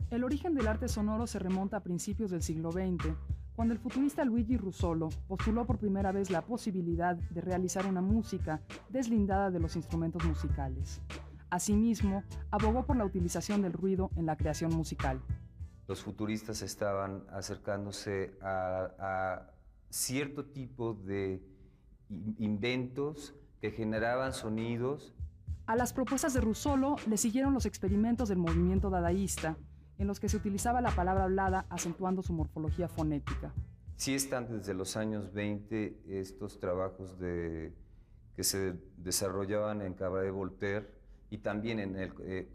El origen del arte sonoro se remonta a principios del siglo XX, cuando el futurista Luigi Russolo postuló por primera vez la posibilidad de realizar una música deslindada de los instrumentos musicales. Asimismo, abogó por la utilización del ruido en la creación musical. Los futuristas estaban acercándose a cierto tipo de inventos que generaban sonidos. A las propuestas de Russolo le siguieron los experimentos del movimiento dadaísta, en los que se utilizaba la palabra hablada acentuando su morfología fonética. Sí están desde los años 20 estos trabajos que se desarrollaban en Cabaret Voltaire y también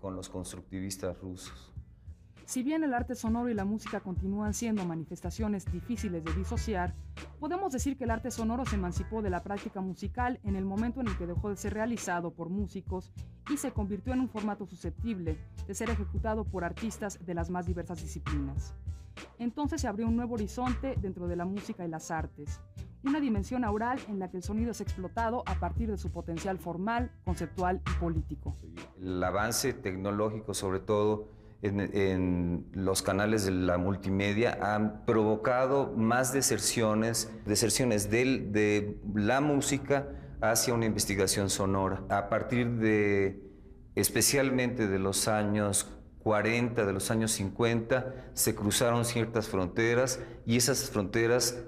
con los constructivistas rusos. Si bien el arte sonoro y la música continúan siendo manifestaciones difíciles de disociar, podemos decir que el arte sonoro se emancipó de la práctica musical en el momento en el que dejó de ser realizado por músicos y se convirtió en un formato susceptible de ser ejecutado por artistas de las más diversas disciplinas. Entonces se abrió un nuevo horizonte dentro de la música y las artes, una dimensión aural en la que el sonido es explotado a partir de su potencial formal, conceptual y político. El avance tecnológico, sobre todo en los canales de la multimedia, han provocado más deserciones de la música hacia una investigación sonora. A partir especialmente de los años 40, de los años 50, se cruzaron ciertas fronteras y esas fronteras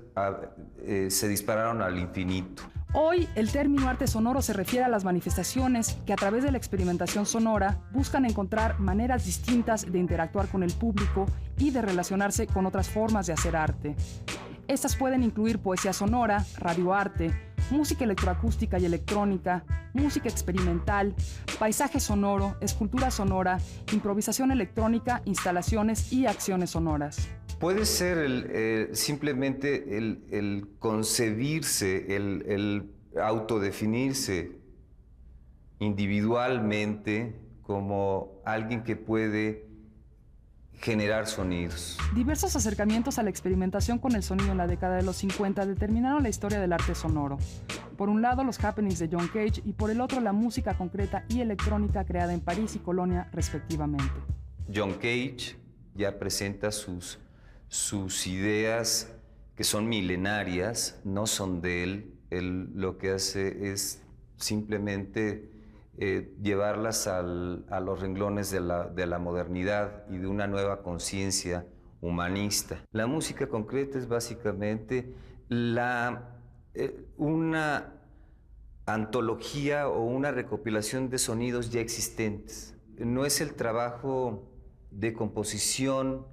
se dispararon al infinito. Hoy, el término arte sonoro se refiere a las manifestaciones que a través de la experimentación sonora buscan encontrar maneras distintas de interactuar con el público y de relacionarse con otras formas de hacer arte. Estas pueden incluir poesía sonora, radioarte, música electroacústica y electrónica, música experimental, paisaje sonoro, escultura sonora, improvisación electrónica, instalaciones y acciones sonoras. Puede ser simplemente el concebirse, el autodefinirse individualmente como alguien que puede generar sonidos. Diversos acercamientos a la experimentación con el sonido en la década de los 50 determinaron la historia del arte sonoro. Por un lado, los happenings de John Cage y por el otro, la música concreta y electrónica creada en París y Colonia, respectivamente. John Cage ya presenta sus ideas que son milenarias, no son de él. Él lo que hace es simplemente llevarlas a los renglones de la modernidad y de una nueva conciencia humanista. La música concreta es básicamente una antología o una recopilación de sonidos ya existentes. No es el trabajo de composición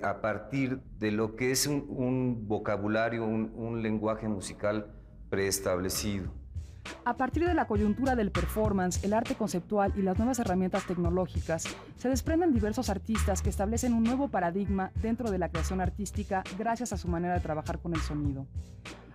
a partir de lo que es un vocabulario, un lenguaje musical preestablecido. A partir de la coyuntura del performance, el arte conceptual y las nuevas herramientas tecnológicas, se desprenden diversos artistas que establecen un nuevo paradigma dentro de la creación artística gracias a su manera de trabajar con el sonido.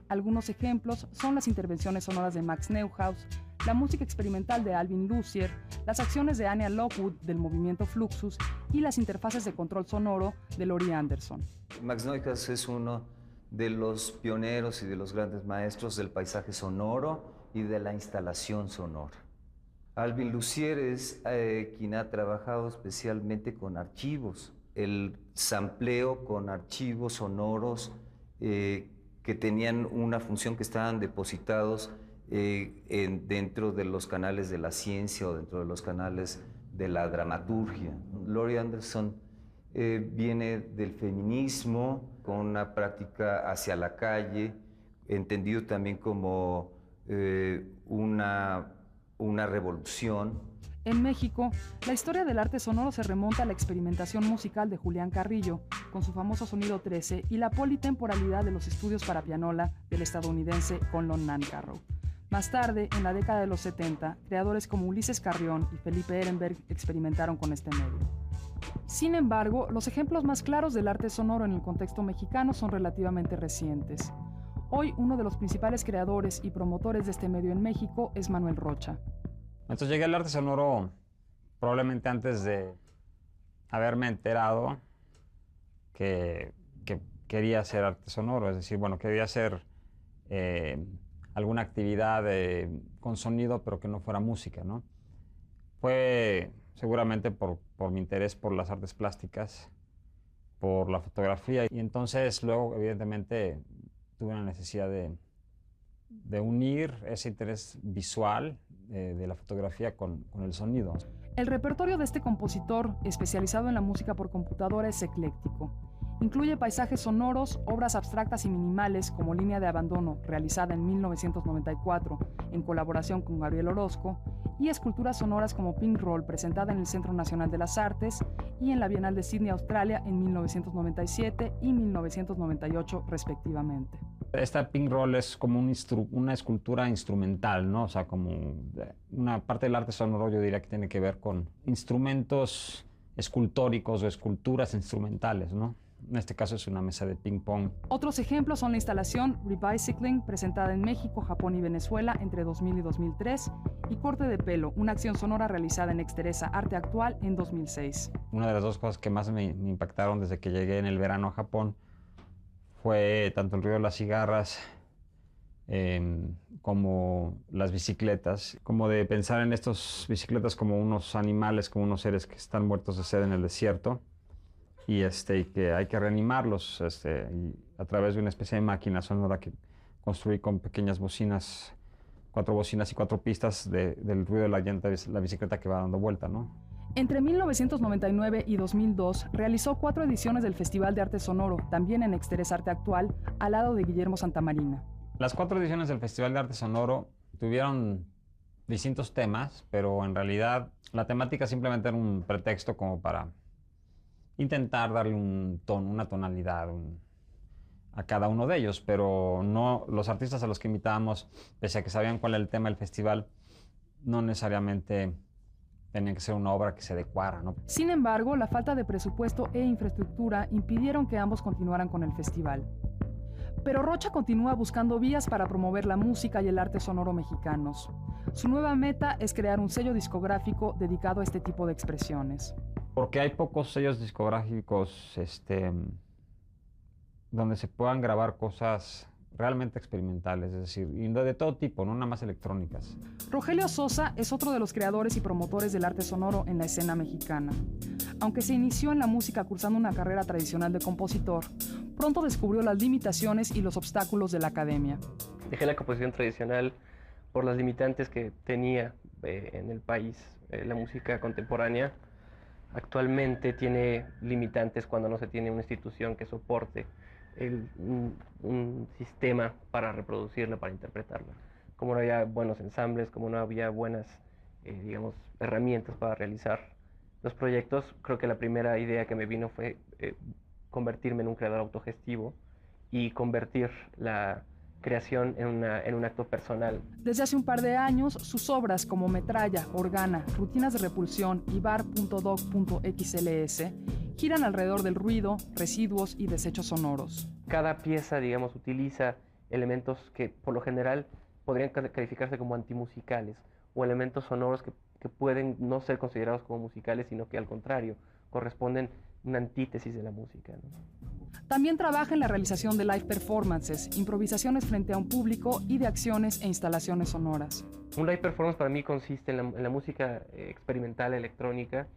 Algunos ejemplos son las intervenciones sonoras de Max Neuhaus, la música experimental de Alvin Lucier, las acciones de Anya Lockwood del movimiento Fluxus y las interfaces de control sonoro de Laurie Anderson. Max Neuhaus es uno de los pioneros y de los grandes maestros del paisaje sonoro y de la instalación sonora. Alvin Lucier es quien ha trabajado especialmente con archivos, el sampleo con archivos sonoros que tenían una función, que estaban depositados dentro de los canales de la ciencia o dentro de los canales de la dramaturgia. Laurie Anderson viene del feminismo, con una práctica hacia la calle, entendido también como una revolución. En México, la historia del arte sonoro se remonta a la experimentación musical de Julián Carrillo, con su famoso sonido 13 y la politemporalidad de los estudios para pianola del estadounidense Conlon Nancarrow. Más tarde, en la década de los 70, creadores como Ulises Carrión y Felipe Ehrenberg experimentaron con este medio. Sin embargo, los ejemplos más claros del arte sonoro en el contexto mexicano son relativamente recientes. Hoy, uno de los principales creadores y promotores de este medio en México es Manuel Rocha. Entonces llegué al arte sonoro probablemente antes de haberme enterado que quería hacer arte sonoro, es decir, bueno, quería hacer alguna actividad con sonido, pero que no fuera música, ¿no? Fue seguramente por mi interés por las artes plásticas, por la fotografía. Y entonces luego, evidentemente, tuve la necesidad de unir ese interés visual de la fotografía con el sonido. El repertorio de este compositor, especializado en la música por computadora, es ecléctico. Incluye paisajes sonoros, obras abstractas y minimales como Línea de Abandono, realizada en 1994 en colaboración con Gabriel Orozco, y esculturas sonoras como Pink Roll, presentada en el Centro Nacional de las Artes y en la Bienal de Sydney, Australia, en 1997 y 1998, respectivamente. Esta Pink Roll es como una escultura instrumental, ¿no? O sea, como una parte del arte sonoro, yo diría que tiene que ver con instrumentos escultóricos o esculturas instrumentales, ¿no? En este caso es una mesa de ping pong. Otros ejemplos son la instalación Rebicycling, presentada en México, Japón y Venezuela entre 2000 y 2003, y Corte de Pelo, una acción sonora realizada en Exteresa Arte Actual en 2006. Una de las dos cosas que más me impactaron desde que llegué en el verano a Japón fue tanto el ruido de las cigarras como las bicicletas, como de pensar en estas bicicletas como unos animales, como unos seres que están muertos de sed en el desierto. Y que hay que reanimarlos y a través de una especie de máquina sonora que construí con pequeñas bocinas, 4 bocinas y 4 pistas del ruido de la llanta de la bicicleta que va dando vuelta, ¿no? Entre 1999 y 2002 realizó 4 ediciones del Festival de Arte Sonoro, también en Exteresa Arte Actual, al lado de Guillermo Santamarina. Las 4 ediciones del Festival de Arte Sonoro tuvieron distintos temas, pero en realidad la temática simplemente era un pretexto como para intentar darle un tono, una tonalidad a cada uno de ellos, pero no, los artistas a los que invitábamos, pese a que sabían cuál era el tema del festival, no necesariamente tenía que ser una obra que se adecuara, ¿no? Sin embargo, la falta de presupuesto e infraestructura impidieron que ambos continuaran con el festival. Pero Rocha continúa buscando vías para promover la música y el arte sonoro mexicanos. Su nueva meta es crear un sello discográfico dedicado a este tipo de expresiones. Porque hay pocos sellos discográficos donde se puedan grabar cosas realmente experimentales, es decir, y de todo tipo, no nada más electrónicas. Rogelio Sosa es otro de los creadores y promotores del arte sonoro en la escena mexicana. Aunque se inició en la música cursando una carrera tradicional de compositor, pronto descubrió las limitaciones y los obstáculos de la academia. Dejé la composición tradicional por las limitantes que tenía en el país. La música contemporánea actualmente tiene limitantes cuando no se tiene una institución que soporte un sistema para reproducirla, para interpretarla. Como no había buenos ensambles, como no había buenas, digamos, herramientas para realizar los proyectos, creo que la primera idea que me vino fue convertirme en un creador autogestivo y convertir la creación en un acto personal. Desde hace un par de años, sus obras como Metralla, Organa, Rutinas de Repulsión y Bar.doc.xls giran alrededor del ruido, residuos y desechos sonoros. Cada pieza, digamos, utiliza elementos que por lo general podrían calificarse como antimusicales o elementos sonoros que pueden no ser considerados como musicales, sino que al contrario, corresponden a una antítesis de la música, ¿no? También trabaja en la realización de live performances, improvisaciones frente a un público y de acciones e instalaciones sonoras. Un live performance para mí consiste en la música experimental electrónica,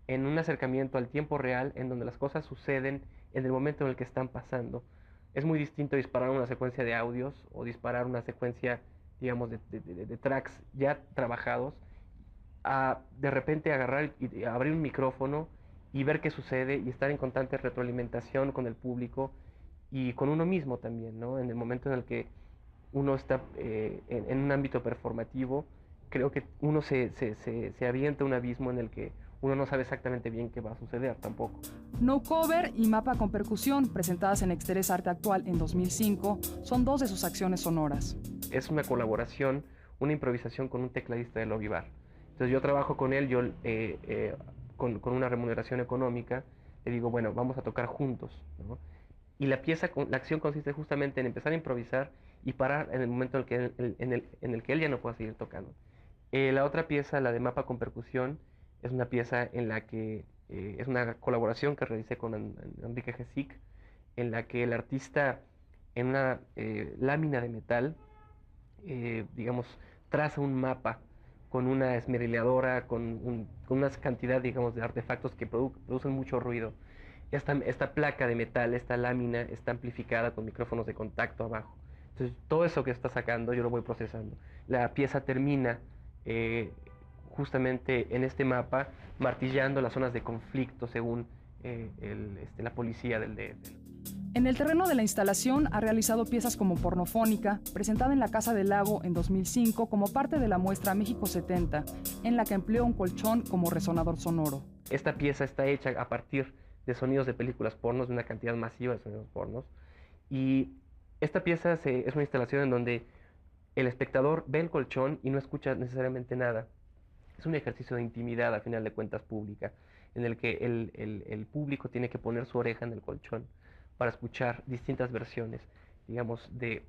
en un acercamiento al tiempo real, en donde las cosas suceden en el momento en el que están pasando. Es muy distinto disparar una secuencia de audios o disparar una secuencia, digamos, de tracks ya trabajados, a de repente agarrar y abrir un micrófono y ver qué sucede y estar en constante retroalimentación con el público y con uno mismo también, ¿no? En el momento en el que uno está en un ámbito performativo, creo que uno se avienta a un abismo en el que uno no sabe exactamente bien qué va a suceder tampoco. No Cover y Mapa con Percusión, presentadas en Exteresa Arte Actual en 2005, son 2 de sus acciones sonoras. Es una colaboración, una improvisación con un tecladista de Logibar. Entonces yo trabajo con él, con una remuneración económica, le digo, bueno, vamos a tocar juntos, ¿no? Y la acción consiste justamente en empezar a improvisar y parar en el momento en el que él ya no pueda seguir tocando. La otra pieza, la de Mapa con Percusión, es una pieza en la que es una colaboración que realicé con Enrique Gesic, en la que el artista en una lámina de metal, digamos, traza un mapa con una esmerileadora, con una cantidad, digamos, de artefactos que producen mucho ruido. Esta placa de metal, esta lámina, está amplificada con micrófonos de contacto abajo. Entonces, todo eso que está sacando, yo lo voy procesando. La pieza termina justamente en este mapa, martillando las zonas de conflicto según la policía del DF. En el terreno de la instalación ha realizado piezas como Pornofónica, presentada en la Casa del Lago en 2005 como parte de la muestra México 70, en la que empleó un colchón como resonador sonoro. Esta pieza está hecha a partir de sonidos de películas pornos, de una cantidad masiva de sonidos pornos, y esta pieza es una instalación en donde el espectador ve el colchón y no escucha necesariamente nada. Es un ejercicio de intimidad, a final de cuentas, pública, en el que el público tiene que poner su oreja en el colchón para escuchar distintas versiones, digamos, de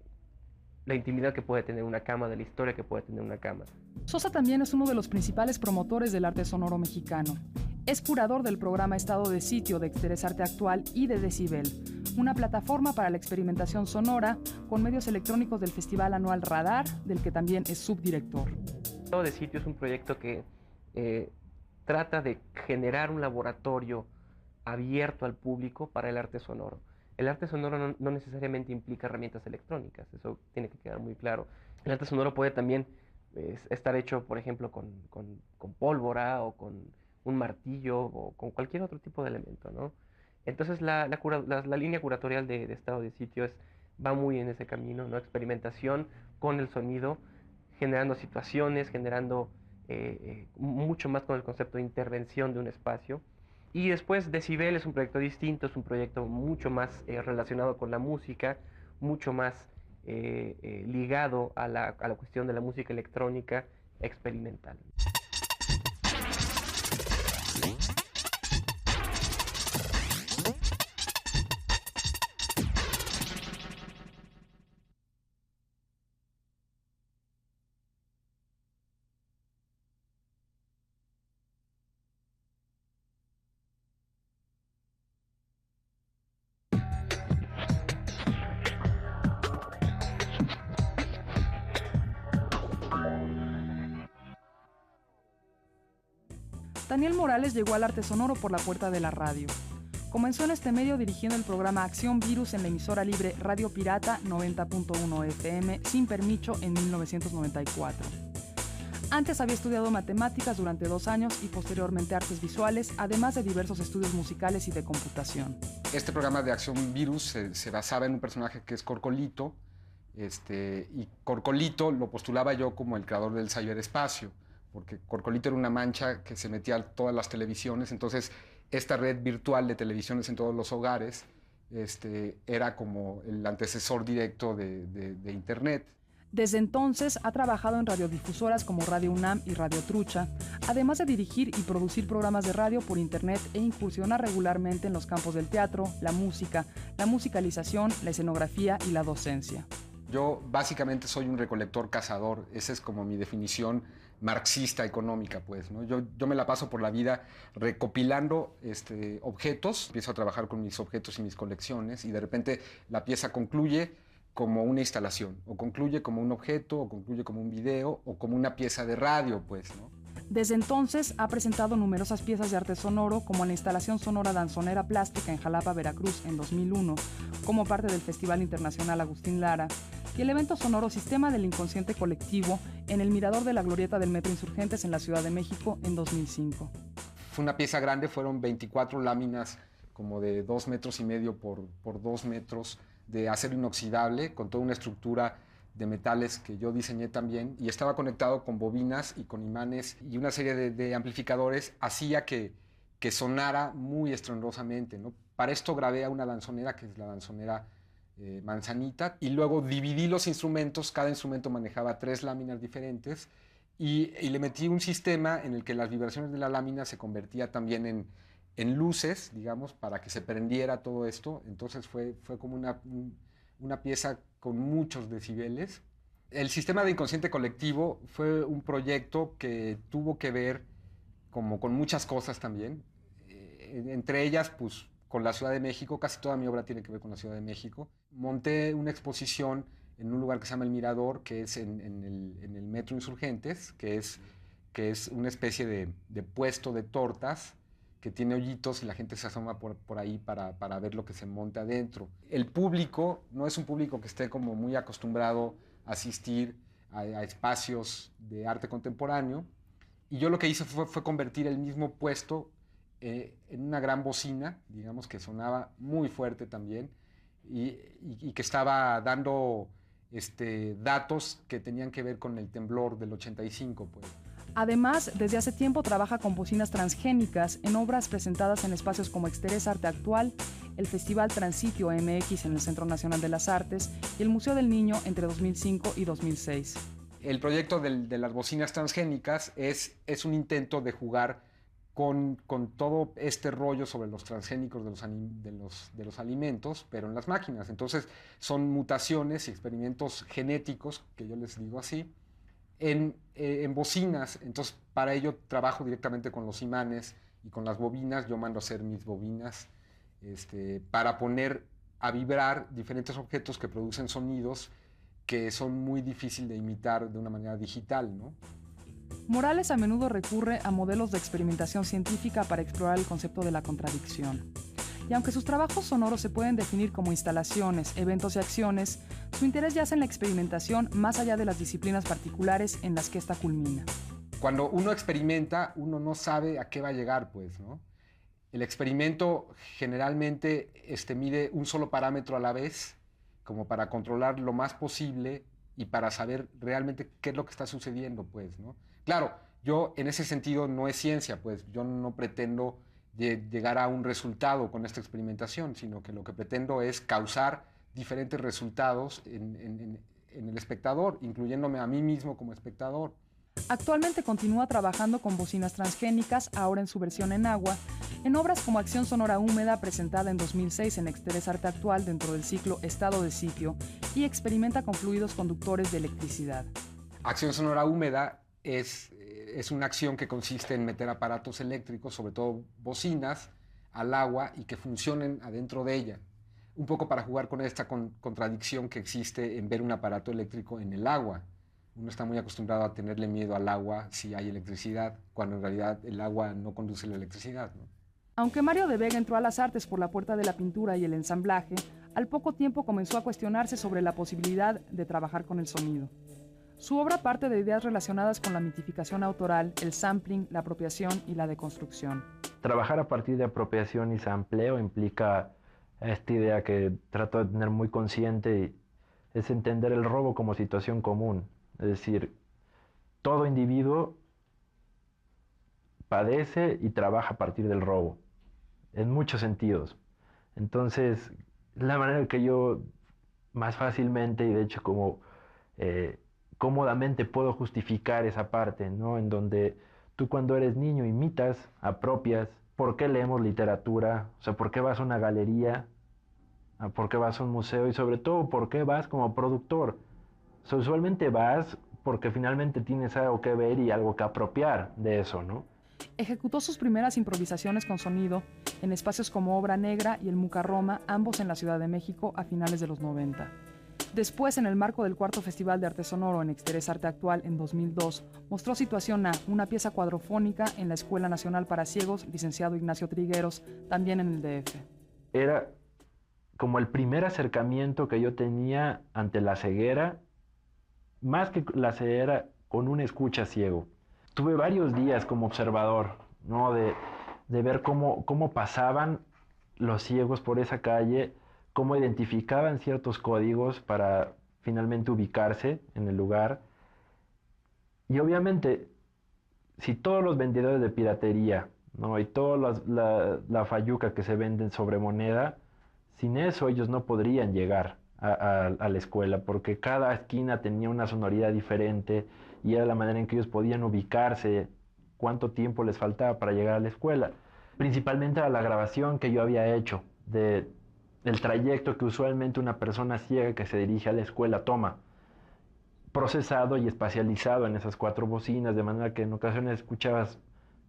la intimidad que puede tener una cama, de la historia que puede tener una cama. Sosa también es uno de los principales promotores del arte sonoro mexicano. Es curador del programa Estado de Sitio de Exterés Arte Actual y de Decibel, una plataforma para la experimentación sonora con medios electrónicos del festival anual Radar, del que también es subdirector. Estado de Sitio es un proyecto que trata de generar un laboratorio abierto al público para el arte sonoro. El arte sonoro no necesariamente implica herramientas electrónicas, eso tiene que quedar muy claro. El arte sonoro puede también estar hecho, por ejemplo, con pólvora o con un martillo o con cualquier otro tipo de elemento, ¿no? Entonces la línea curatorial de Estado de Sitio va muy en ese camino, ¿no? Experimentación con el sonido, generando situaciones, generando mucho más con el concepto de intervención de un espacio. Y después Decibel es un proyecto distinto, es un proyecto mucho más relacionado con la música, mucho más ligado a la cuestión de la música electrónica experimental. Daniel Morales llegó al arte sonoro por la puerta de la radio. Comenzó en este medio dirigiendo el programa Acción Virus en la emisora libre Radio Pirata 90.1 FM sin permiso en 1994. Antes había estudiado matemáticas durante 2 años y posteriormente artes visuales, además de diversos estudios musicales y de computación. Este programa de Acción Virus se basaba en un personaje que es Corcolito, y Corcolito lo postulaba yo como el creador del ciberespacio, porque Corcolito era una mancha que se metía a todas las televisiones, entonces esta red virtual de televisiones en todos los hogares era como el antecesor directo de Internet. Desde entonces ha trabajado en radiodifusoras como Radio UNAM y Radio Trucha, además de dirigir y producir programas de radio por internet e incursionar regularmente en los campos del teatro, la música, la musicalización, la escenografía y la docencia. Yo básicamente soy un recolector cazador, esa es como mi definición marxista económica, pues, ¿no? Yo me la paso por la vida recopilando objetos, empiezo a trabajar con mis objetos y mis colecciones y de repente la pieza concluye como una instalación, o concluye como un objeto, o concluye como un video, o como una pieza de radio, pues, ¿no? Desde entonces ha presentado numerosas piezas de arte sonoro, como la instalación sonora Danzonera Plástica en Jalapa, Veracruz, en 2001, como parte del Festival Internacional Agustín Lara, y el evento sonoro Sistema del Inconsciente Colectivo en el Mirador de la Glorieta del Metro Insurgentes en la Ciudad de México en 2005. Fue una pieza grande, fueron 24 láminas como de 2,5 metros por 2 metros de acero inoxidable, con toda una estructura de metales que yo diseñé también, y estaba conectado con bobinas y con imanes y una serie de amplificadores, hacía que sonara muy estrondosamente, ¿no? Para esto grabé a una danzonera, que es la danzonera Manzanita, y luego dividí los instrumentos, cada instrumento manejaba 3 láminas diferentes, y le metí un sistema en el que las vibraciones de la lámina se convertía también en luces, digamos, para que se prendiera todo esto. Entonces fue como una pieza con muchos decibeles. El sistema de inconsciente colectivo fue un proyecto que tuvo que ver como con muchas cosas también, entre ellas pues con la Ciudad de México. Casi toda mi obra tiene que ver con la Ciudad de México. Monté una exposición en un lugar que se llama El Mirador, que es en el Metro Insurgentes, que es que es una especie de puesto de tortas que tiene hoyitos y la gente se asoma por ahí para ver lo que se monta adentro. El público no es un público que esté como muy acostumbrado a asistir a espacios de arte contemporáneo, y yo lo que hice fue convertir el mismo puesto en una gran bocina, digamos, que sonaba muy fuerte también, y que estaba dando datos que tenían que ver con el temblor del 85, pues. Además, desde hace tiempo trabaja con bocinas transgénicas en obras presentadas en espacios como Exteresa Arte Actual, el Festival Transitio MX en el Centro Nacional de las Artes y el Museo del Niño entre 2005 y 2006. El proyecto de las bocinas transgénicas es un intento de jugar con todo este rollo sobre los transgénicos de los alimentos, pero en las máquinas. Entonces son mutaciones y experimentos genéticos, que yo les digo así, en bocinas. Entonces para ello trabajo directamente con los imanes y con las bobinas. Yo mando a hacer mis bobinas para poner a vibrar diferentes objetos que producen sonidos que son muy difíciles de imitar de una manera digital, ¿no? Morales a menudo recurre a modelos de experimentación científica para explorar el concepto de la contradicción. Y aunque sus trabajos sonoros se pueden definir como instalaciones, eventos y acciones, su interés yace en la experimentación más allá de las disciplinas particulares en las que ésta culmina. Cuando uno experimenta, uno no sabe a qué va a llegar, pues, ¿no? El experimento generalmente mide un solo parámetro a la vez, como para controlar lo más posible y para saber realmente qué es lo que está sucediendo, pues, ¿no? Claro, yo en ese sentido no es ciencia, pues yo no pretendo llegar a un resultado con esta experimentación, sino que lo que pretendo es causar diferentes resultados en el espectador, incluyéndome a mí mismo como espectador. Actualmente continúa trabajando con bocinas transgénicas, ahora en su versión en agua, en obras como Acción Sonora Húmeda, presentada en 2006 en Exteresa Arte Actual dentro del ciclo Estado de Sitio, y experimenta con fluidos conductores de electricidad. Acción Sonora Húmeda es una acción que consiste en meter aparatos eléctricos, sobre todo bocinas, al agua y que funcionen adentro de ella. Un poco para jugar con esta contradicción que existe en ver un aparato eléctrico en el agua. Uno está muy acostumbrado a tenerle miedo al agua si hay electricidad, cuando en realidad el agua no conduce la electricidad, ¿no? Aunque Mario de Vega entró a las artes por la puerta de la pintura y el ensamblaje, al poco tiempo comenzó a cuestionarse sobre la posibilidad de trabajar con el sonido. Su obra parte de ideas relacionadas con la mitificación autoral, el sampling, la apropiación y la deconstrucción. Trabajar a partir de apropiación y sampleo implica esta idea que trato de tener muy consciente, es entender el robo como situación común. Es decir, todo individuo padece y trabaja a partir del robo, en muchos sentidos. Entonces, la manera en que yo más fácilmente y de hecho como cómodamente puedo justificar esa parte, ¿no? En donde tú cuando eres niño imitas, apropias. ¿Por qué leemos literatura? O sea, ¿por qué vas a una galería? ¿Por qué vas a un museo? Y sobre todo, ¿por qué vas como productor? O sea, usualmente vas porque finalmente tienes algo que ver y algo que apropiar de eso, ¿no? Ejecutó sus primeras improvisaciones con sonido en espacios como Obra Negra y el Muca Roma, ambos en la Ciudad de México a finales de los 90. Después, en el marco del cuarto Festival de Arte Sonoro en Exteresa Arte Actual en 2002, mostró Situación A, una pieza cuadrofónica en la Escuela Nacional para Ciegos, licenciado Ignacio Trigueros, también en el DF. Era como el primer acercamiento que yo tenía ante la ceguera, más que la ceguera, con un escucha ciego. Tuve varios días como observador, ¿no? de ver cómo pasaban los ciegos por esa calle, cómo identificaban ciertos códigos para finalmente ubicarse en el lugar. Y obviamente, si todos los vendedores de piratería, ¿no? Y toda la fayuca que se venden sobre moneda, sin eso ellos no podrían llegar a la escuela, porque cada esquina tenía una sonoridad diferente y era la manera en que ellos podían ubicarse, cuánto tiempo les faltaba para llegar a la escuela. Principalmente a la grabación que yo había hecho del trayecto que usualmente una persona ciega que se dirige a la escuela toma, procesado y espacializado en esas 4 bocinas, de manera que en ocasiones escuchabas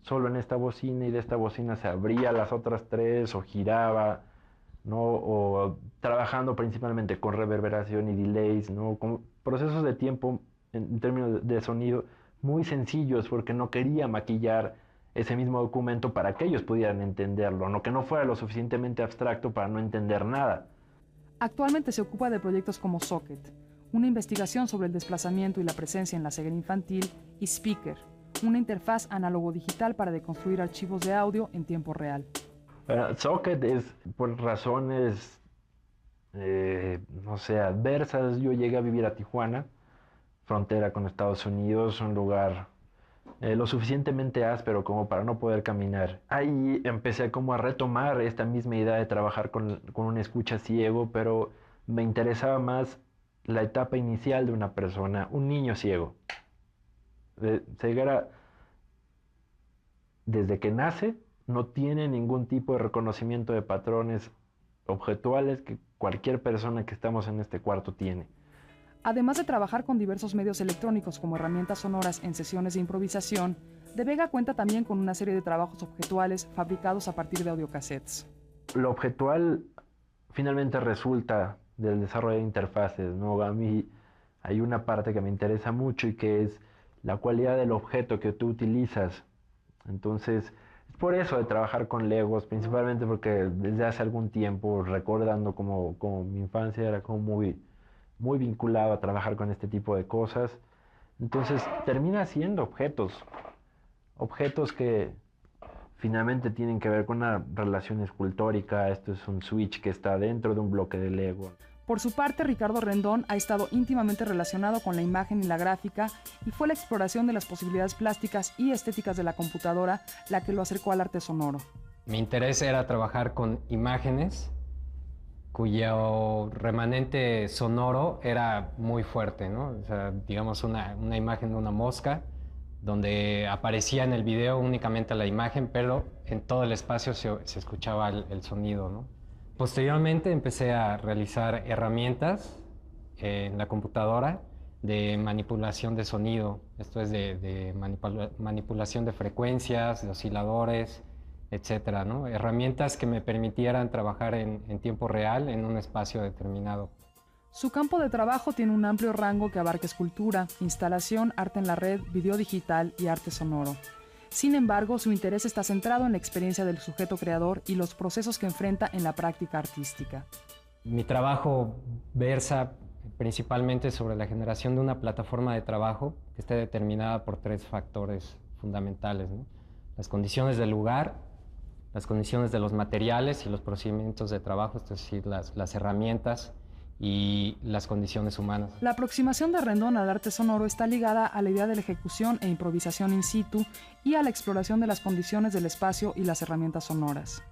solo en esta bocina y de esta bocina se abría las otras 3 o giraba, ¿no? O trabajando principalmente con reverberación y delays, ¿no? Con procesos de tiempo en términos de sonido muy sencillos porque no quería maquillar ese mismo documento para que ellos pudieran entenderlo, no que no fuera lo suficientemente abstracto para no entender nada. Actualmente se ocupa de proyectos como Socket, una investigación sobre el desplazamiento y la presencia en la ceguera infantil, y Speaker, una interfaz análogo-digital para deconstruir archivos de audio en tiempo real. Socket es por razones, no sé, adversas. Yo llegué a vivir a Tijuana, frontera con Estados Unidos, un lugar lo suficientemente áspero como para no poder caminar. Ahí empecé como a retomar esta misma idea de trabajar con un escucha ciego, pero me interesaba más la etapa inicial de una persona, un niño ciego. Ceguera, desde que nace, no tiene ningún tipo de reconocimiento de patrones objetuales que cualquier persona que estamos en este cuarto tiene. Además de trabajar con diversos medios electrónicos como herramientas sonoras en sesiones de improvisación, De Vega cuenta también con una serie de trabajos objetuales fabricados a partir de audiocassettes. Lo objetual finalmente resulta del desarrollo de interfaces, ¿no? A mí hay una parte que me interesa mucho y que es la cualidad del objeto que tú utilizas. Entonces, es por eso de trabajar con Legos, principalmente porque desde hace algún tiempo, recordando como mi infancia, era como muy vinculado a trabajar con este tipo de cosas. Entonces, termina siendo objetos que finalmente tienen que ver con una relación escultórica. Esto es un switch que está dentro de un bloque de Lego. Por su parte, Ricardo Rendón ha estado íntimamente relacionado con la imagen y la gráfica, y fue la exploración de las posibilidades plásticas y estéticas de la computadora la que lo acercó al arte sonoro. Mi interés era trabajar con imágenes cuyo remanente sonoro era muy fuerte, ¿no? O sea, digamos una imagen de una mosca donde aparecía en el video únicamente la imagen, pero en todo el espacio se escuchaba el sonido, ¿no? Posteriormente empecé a realizar herramientas en la computadora de manipulación de sonido. Esto es de manipulación de frecuencias, de osciladores, etcétera, ¿no? Herramientas que me permitieran trabajar en tiempo real en un espacio determinado. Su campo de trabajo tiene un amplio rango que abarca escultura, instalación, arte en la red, video digital y arte sonoro. Sin embargo, su interés está centrado en la experiencia del sujeto creador y los procesos que enfrenta en la práctica artística. Mi trabajo versa principalmente sobre la generación de una plataforma de trabajo que esté determinada por 3 factores fundamentales, ¿no? Las condiciones del lugar, las condiciones de los materiales y los procedimientos de trabajo, es decir, las herramientas y las condiciones humanas. La aproximación de Rendón al arte sonoro está ligada a la idea de la ejecución e improvisación in situ y a la exploración de las condiciones del espacio y las herramientas sonoras.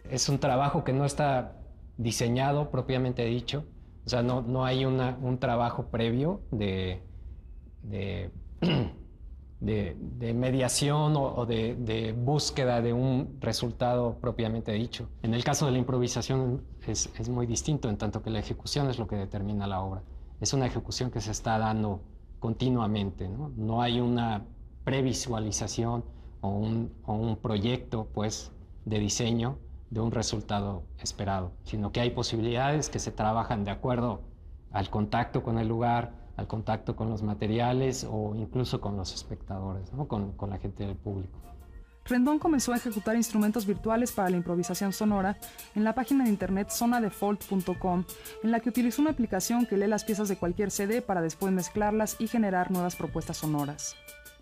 Es un trabajo que no está diseñado propiamente dicho, o sea, no hay un trabajo previo de mediación o de búsqueda de un resultado propiamente dicho. En el caso de la improvisación es muy distinto, en tanto que la ejecución es lo que determina la obra. Es una ejecución que se está dando continuamente, ¿no? No hay una previsualización o un proyecto, pues, de diseño de un resultado esperado, sino que hay posibilidades que se trabajan de acuerdo al contacto con el lugar, al contacto con los materiales o incluso con los espectadores, ¿no? con la gente del público. Rendón comenzó a ejecutar instrumentos virtuales para la improvisación sonora en la página de internet zonadefault.com, en la que utilizó una aplicación que lee las piezas de cualquier CD para después mezclarlas y generar nuevas propuestas sonoras.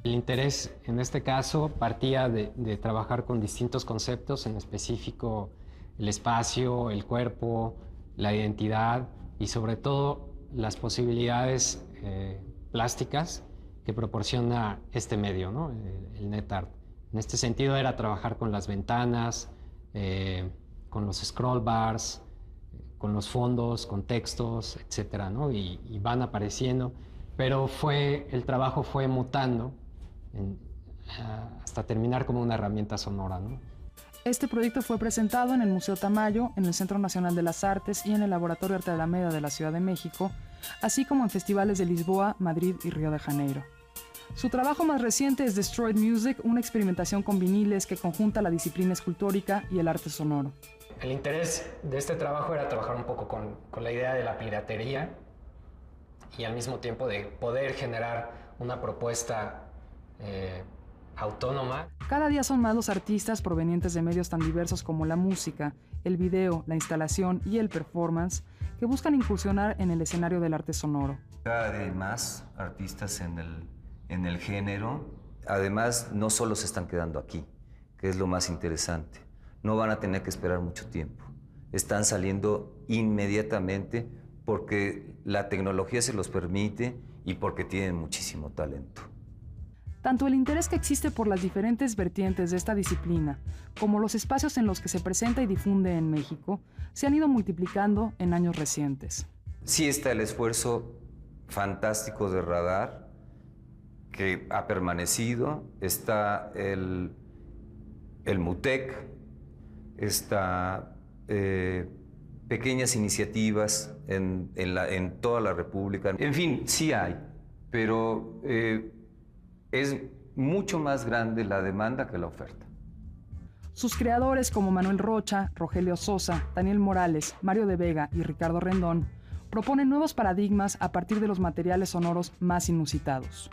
El interés en este caso partía de trabajar con distintos conceptos, en específico el espacio, el cuerpo, la identidad y sobre todo las posibilidades plásticas que proporciona este medio, ¿no? El NetArt. En este sentido era trabajar con las ventanas, con los scroll bars, con los fondos, con textos, etcétera, ¿no? Y van apareciendo, pero el trabajo fue mutando hasta terminar como una herramienta sonora, ¿no? Este proyecto fue presentado en el Museo Tamayo, en el Centro Nacional de las Artes y en el Laboratorio Arte Alameda de la Ciudad de México, así como en festivales de Lisboa, Madrid y Río de Janeiro. Su trabajo más reciente es Destroyed Music, una experimentación con viniles que conjunta la disciplina escultórica y el arte sonoro. El interés de este trabajo era trabajar un poco con la idea de la piratería y al mismo tiempo de poder generar una propuesta autónoma. Cada día son más los artistas provenientes de medios tan diversos como la música, el video, la instalación y el performance que buscan incursionar en el escenario del arte sonoro. Cada vez hay más artistas en el género. Además, no solo se están quedando aquí, que es lo más interesante. No van a tener que esperar mucho tiempo. Están saliendo inmediatamente porque la tecnología se los permite y porque tienen muchísimo talento. Tanto el interés que existe por las diferentes vertientes de esta disciplina, como los espacios en los que se presenta y difunde en México, se han ido multiplicando en años recientes. Sí está el esfuerzo fantástico de Radar, que ha permanecido, está el MUTEC, está pequeñas iniciativas en toda la República. En fin, sí hay, pero es mucho más grande la demanda que la oferta. Sus creadores como Manuel Rocha, Rogelio Sosa, Daniel Morales, Mario de Vega y Ricardo Rendón proponen nuevos paradigmas a partir de los materiales sonoros más inusitados.